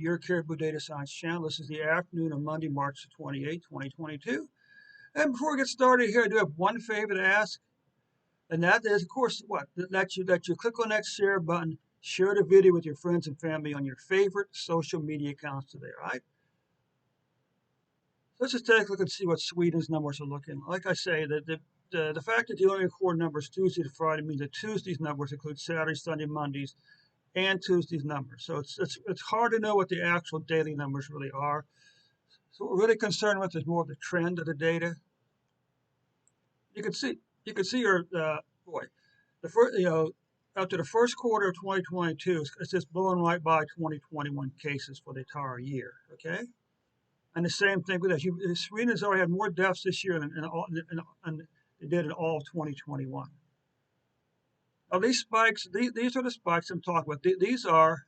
your Caribou Data Science channel. This is the afternoon of Monday, March 28, 2022. And before we get started here, I do have one favor to ask, and that is, of course, what? That you click on that share button, share the video with your friends and family on your favorite social media accounts today, all right? So let's just take a look and see what Sweden's numbers are looking. Like I say, the fact that they only record numbers Tuesday to Friday means that Tuesday's numbers include Saturday, Sunday, Mondays, and Tuesday's numbers. So it's hard to know what the actual daily numbers really are. So what we're really concerned with is more of the trend of the data. You can see your the first after the first quarter of 2022, it's just blowing right by 2021 cases for the entire year. Okay, and the same thing with that. Sweden has already had more deaths this year than they did in all of 2021. Now these spikes, these are the spikes I'm talking about. These are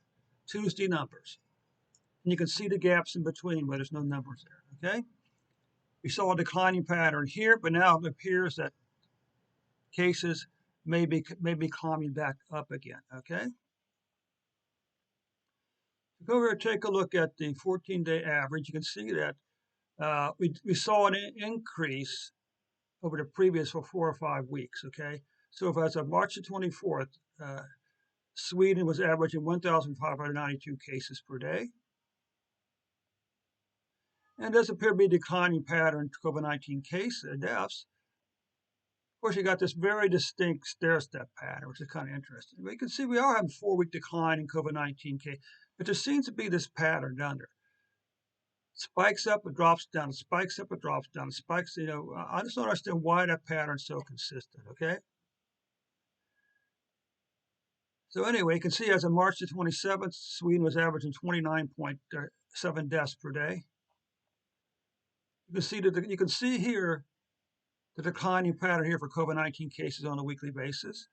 Tuesday numbers. And you can see the gaps in between where there's no numbers there, okay? We saw a declining pattern here, but now it appears that cases may be climbing back up again, okay? Go over and take a look at the 14-day average. You can see that we saw an increase over the previous 4 or 5 weeks, okay? So if as of March the 24th, Sweden was averaging 1,592 cases per day. And does appear to be a declining pattern to COVID-19 case deaths. Of course, you got this very distinct stair-step pattern, which is kind of interesting. But you can see we are having 4-week decline in COVID-19 case, but there seems to be this pattern down there. Spikes up, it drops down, it spikes up, it drops down, it spikes, I just don't understand why that pattern's so consistent, okay? So anyway, you can see as of March the 27th, Sweden was averaging 29.7 deaths per day. You can see here the declining pattern here for COVID-19 cases on a weekly basis,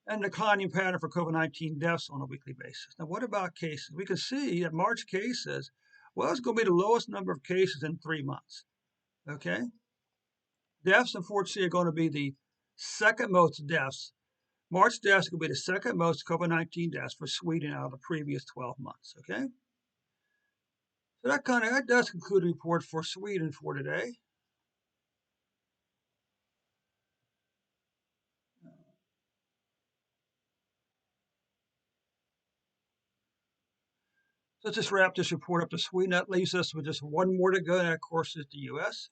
and declining pattern for COVID-19 deaths on a weekly basis. Now, what about cases? We can see that March cases, well, it's going to be the lowest number of cases in 3 months, okay? Deaths, unfortunately, are going to be the second most deaths. March deaths will be the second most COVID-19 deaths for Sweden out of the previous 12 months, okay? So that does conclude the report for Sweden for today. So let's just wrap this report up to Sweden. That leaves us with just one more to go, and that, of course, is the U.S.